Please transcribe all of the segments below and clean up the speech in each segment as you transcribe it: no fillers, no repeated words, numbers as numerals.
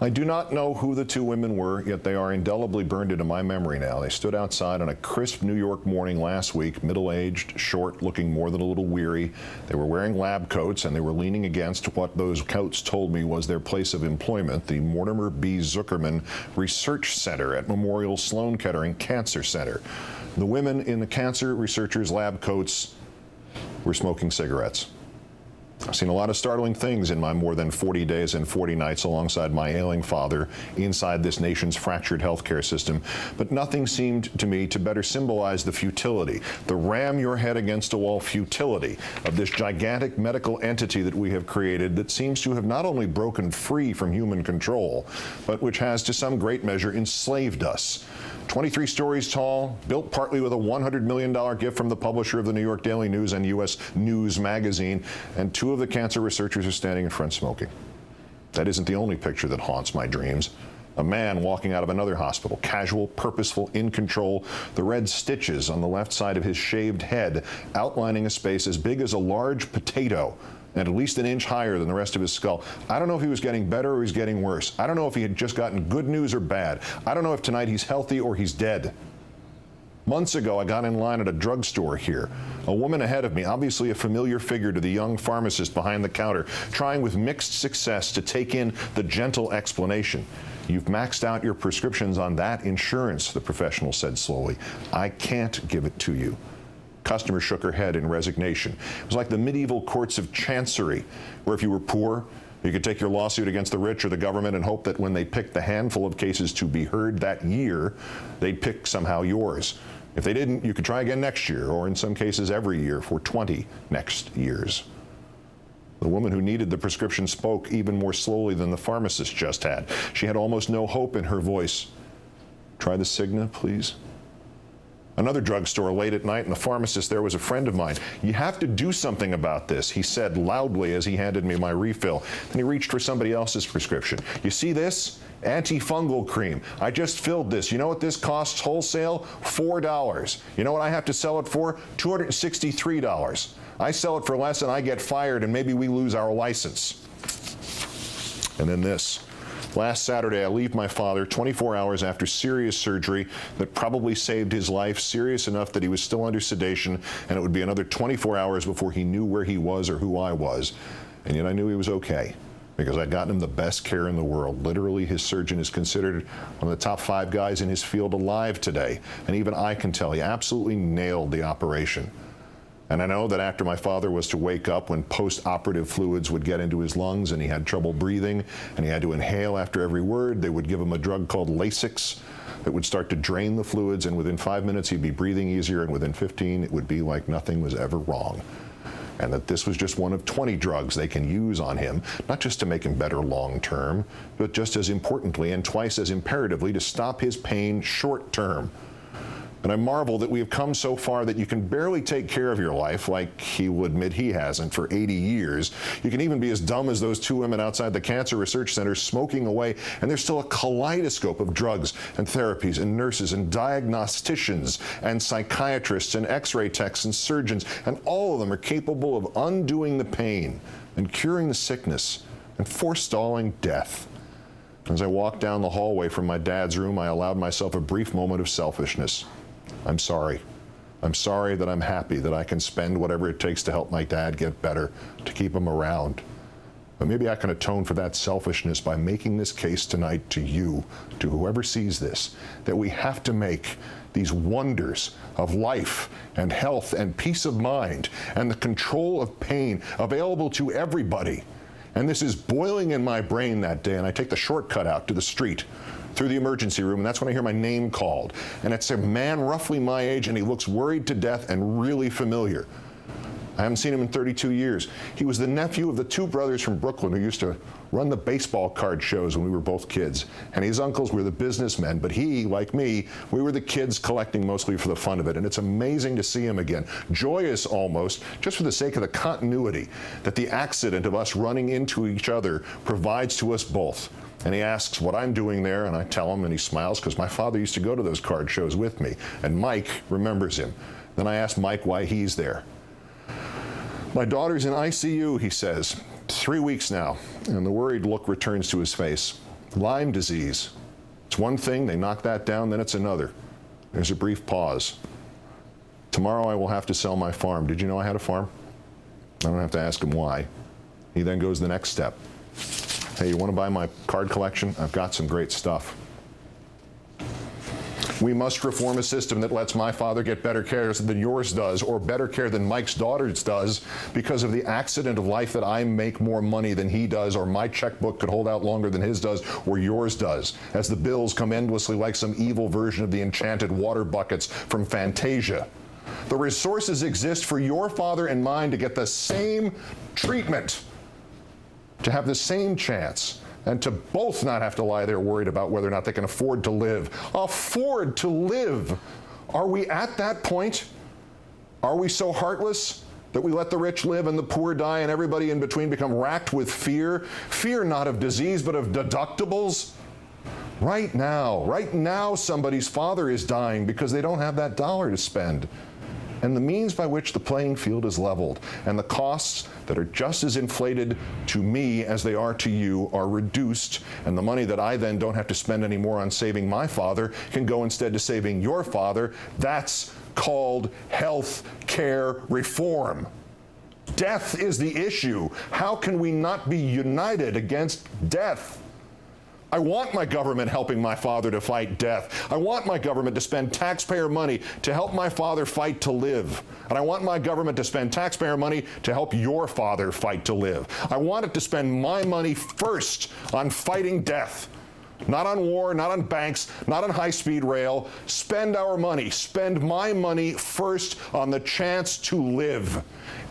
I do not know who the two women were, yet they are indelibly burned into my memory now. They stood outside on a crisp New York morning last week, middle-aged, short, looking more than a little weary. They were wearing lab coats, and they were leaning against what those coats told me was their place of employment, the Mortimer B. Zuckerman Research Center at Memorial Sloan Kettering Cancer Center. The women in the cancer researchers' lab coats were smoking cigarettes. I've seen a lot of startling things in my more than 40 days and 40 nights alongside my ailing father inside this nation's fractured healthcare system, but nothing seemed to me to better symbolize the futility, the ram your head against a wall futility of this gigantic medical entity that we have created that seems to have not only broken free from human control, but which has to some great measure enslaved us. 23 stories tall, built partly with a $100 million gift from the publisher of the New York Daily News and U.S. News magazine, and two of the cancer researchers are standing in front smoking. That isn't the only picture that haunts my dreams. A man walking out of another hospital, casual, purposeful, in control, the red stitches on the left side of his shaved head outlining a space as big as a large potato and at least an inch higher than the rest of his skull. I don't know if he was getting better or he's getting worse. I don't know if he had just gotten good news or bad. I don't know if tonight he's healthy or he's dead. Months ago, I got in line at a drugstore here. A woman ahead of me, obviously a familiar figure to the young pharmacist behind the counter, trying with mixed success to take in the gentle explanation. "You've maxed out your prescriptions on that insurance," the professional said slowly. "I can't give it to you." Customer shook her head in resignation. It was like the medieval courts of chancery, where if you were poor, you could take your lawsuit against the rich or the government and hope that when they picked the handful of cases to be heard that year, they'd pick somehow yours. If they didn't, you could try again next year, or in some cases every year for 20 next years. The woman who needed the prescription spoke even more slowly than the pharmacist just had. She had almost no hope in her voice. "Try the Cigna, please." Another drugstore late at night, and the pharmacist there was a friend of mine. "You have to do something about this," he said loudly as he handed me my refill. Then he reached for somebody else's prescription. "You see this? Antifungal cream. I just filled this. You know what this costs wholesale? $4. You know what I have to sell it for? $263. I sell it for less and I get fired and maybe we lose our license." And then this. Last Saturday, I leave my father 24 hours after serious surgery that probably saved his life, serious enough that he was still under sedation, and it would be another 24 hours before he knew where he was or who I was. And yet I knew he was okay, because I'd gotten him the best care in the world. Literally, his surgeon is considered one of the top 5 guys in his field alive today. And even I can tell he absolutely nailed the operation. And I know that after my father was to wake up when post-operative fluids would get into his lungs and he had trouble breathing and he had to inhale after every word, they would give him a drug called Lasix that would start to drain the fluids, and within 5 minutes he'd be breathing easier, and within 15 it would be like nothing was ever wrong. And that this was just one of 20 drugs they can use on him, not just to make him better long term, but just as importantly and twice as imperatively to stop his pain short term. And I marvel that we have come so far that you can barely take care of your life, like he will admit he hasn't, for 80 years. You can even be as dumb as those two women outside the Cancer Research Center smoking away, and there's still a kaleidoscope of drugs and therapies and nurses and diagnosticians and psychiatrists and x-ray techs and surgeons, and all of them are capable of undoing the pain and curing the sickness and forestalling death. As I walked down the hallway from my dad's room, I allowed myself a brief moment of selfishness. I'm sorry. I'm sorry that I'm happy that I can spend whatever it takes to help my dad get better, to keep him around. But maybe I can atone for that selfishness by making this case tonight to you, to whoever sees this, that we have to make these wonders of life and health and peace of mind and the control of pain available to everybody. And this is boiling in my brain that day, and I take the shortcut out to the street through the emergency room, and that's when I hear my name called. And it's a man roughly my age, and he looks worried to death and really familiar. I haven't seen him in 32 years. He was the nephew of the two brothers from Brooklyn who used to run the baseball card shows when we were both kids. And his uncles were the businessmen, but he, like me, we were the kids collecting mostly for the fun of it. And it's amazing to see him again, joyous almost, just for the sake of the continuity that the accident of us running into each other provides to us both. And he asks what I'm doing there, and I tell him, and he smiles, because my father used to go to those card shows with me. And Mike remembers him. Then I ask Mike why he's there. "My daughter's in ICU, he says. 3 weeks now," and the worried look returns to his face. Lyme disease. It's one thing, they knock that down, then it's another. There's a brief pause. Tomorrow I will have to sell my farm. Did you know I had a farm? I don't have to ask him why. He then goes the next step. Hey, you want to buy my card collection? I've got some great stuff. We must reform a system that lets my father get better care than yours does, or better care than Mike's daughter's does, because of the accident of life that I make more money than he does, or my checkbook could hold out longer than his does, or yours does, as the bills come endlessly like some evil version of the enchanted water buckets from Fantasia. The resources exist for your father and mine to get the same treatment, to have the same chance, and to both not have to lie there worried about whether or not they can afford to live. Afford to live. Are we at that point? Are we so heartless that we let the rich live and the poor die and everybody in between become racked with fear? Fear not of disease, but of deductibles? Right now, somebody's father is dying because they don't have that dollar to spend. And the means by which the playing field is leveled and the costs that are just as inflated to me as they are to you are reduced, and the money that I then don't have to spend anymore on saving my father can go instead to saving your father. That's called health care reform. Death is the issue. How can we not be united against death? I want my government helping my father to fight death. I want my government to spend taxpayer money to help my father fight to live. And I want my government to spend taxpayer money to help your father fight to live. I want it to spend my money first on fighting death. Not on war, not on banks, not on high-speed rail. Spend our money, spend my money first on the chance to live.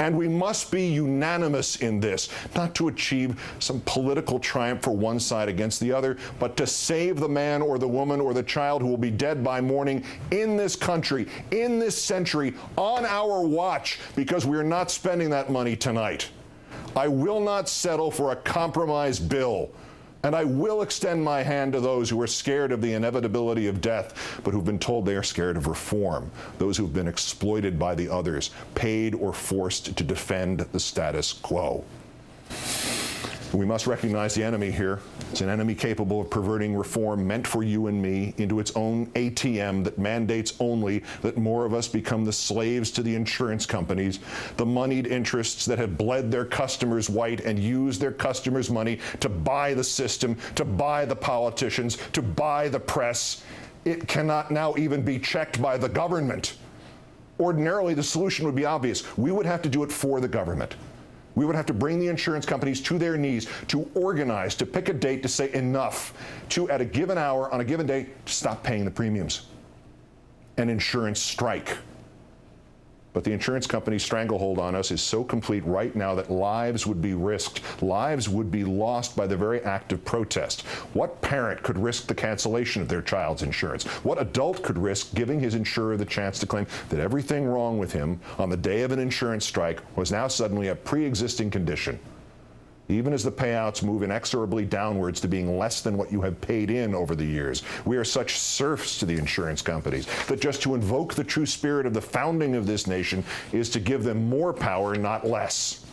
And we must be unanimous in this, not to achieve some political triumph for one side against the other, but to save the man or the woman or the child who will be dead by morning in this country, in this century, on our watch, because we are not spending that money tonight. I will not settle for a compromise bill. And I will extend my hand to those who are scared of the inevitability of death, but who've been told they are scared of reform, those who've been exploited by the others, paid or forced to defend the status quo. We must recognize the enemy here. It's an enemy capable of perverting reform meant for you and me into its own ATM that mandates only that more of us become the slaves to the insurance companies, the moneyed interests that have bled their customers white and used their customers' money to buy the system, to buy the politicians, to buy the press. It cannot now even be checked by the government. Ordinarily, the solution would be obvious. We would have to do it for the government. We would have to bring the insurance companies to their knees, to organize, to pick a date, to say enough, to at a given hour, on a given day, stop paying the premiums. An insurance strike. But the insurance company's stranglehold on us is so complete right now that lives would be risked. Lives would be lost by the very act of protest. What parent could risk the cancellation of their child's insurance? What adult could risk giving his insurer the chance to claim that everything wrong with him on the day of an insurance strike was now suddenly a pre-existing condition? Even as the payouts move inexorably downwards to being less than what you have paid in over the years. We are such serfs to the insurance companies that just to invoke the true spirit of the founding of this nation is to give them more power, not less.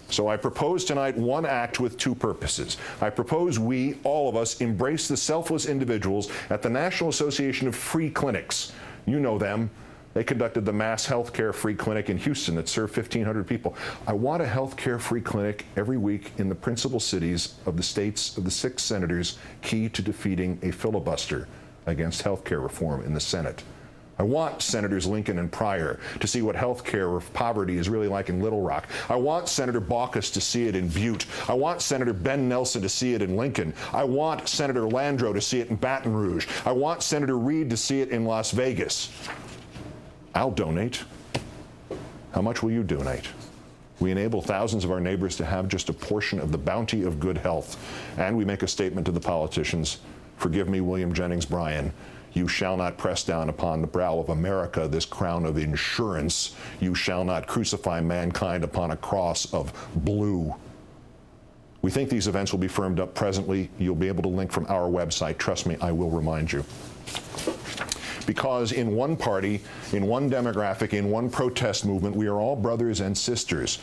So I propose tonight one act with two purposes. I propose we, all of us, embrace the selfless individuals at the National Association of Free Clinics. You know them. They conducted the mass healthcare free clinic in Houston that served 1,500 people. I want a healthcare free clinic every week in the principal cities of the states of the 6 senators key to defeating a filibuster against healthcare reform in the Senate. I want Senators Lincoln and Pryor to see what healthcare poverty is really like in Little Rock. I want Senator Baucus to see it in Butte. I want Senator Ben Nelson to see it in Lincoln. I want Senator Landrieu to see it in Baton Rouge. I want Senator Reid to see it in Las Vegas. I'll donate. How much will you donate? We enable thousands of our neighbors to have just a portion of the bounty of good health. And we make a statement to the politicians. Forgive me, William Jennings Bryan. You shall not press down upon the brow of America this crown of insurance. You shall not crucify mankind upon a cross of blue. We think these events will be firmed up presently. You'll be able to link from our website. Trust me, I will remind you. because in one party, in one demographic, in one protest movement, we are all brothers and sisters.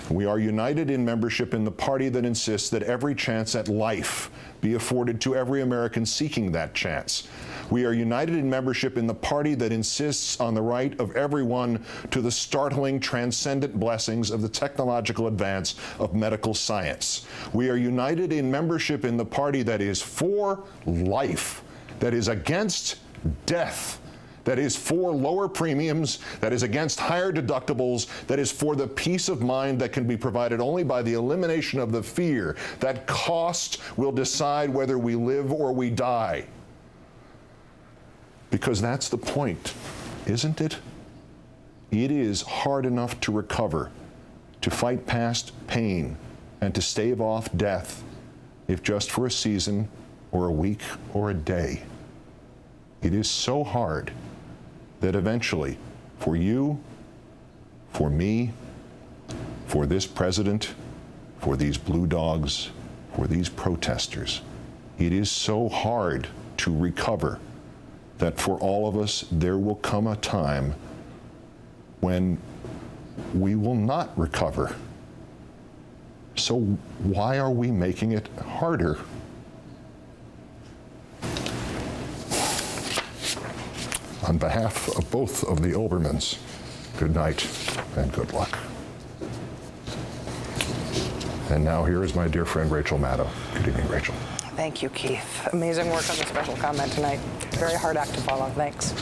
We are united in membership in the party that insists that every chance at life be afforded to every American seeking that chance. We are united in membership in the party that insists on the right of everyone to the startling, transcendent blessings of the technological advance of medical science. We are united in membership in the party that is for life, that is against death, that is for lower premiums, that is against higher deductibles, that is for the peace of mind that can be provided only by the elimination of the fear that cost will decide whether we live or we die. Because that's the point, isn't it? It is hard enough to recover, to fight past pain, and to stave off death, if just for a season or a week or a day. It is so hard that eventually, for you, for me, for this president, for these blue dogs, for these protesters, it is so hard to recover that for all of us, there will come a time when we will not recover. So why are we making it harder? On behalf of both of the Olbermanns, good night and good luck. And now here is my dear friend Rachel Maddow. Good evening, Rachel. Thank you, Keith. Amazing work on the special comment tonight. Very hard act to follow. Thanks.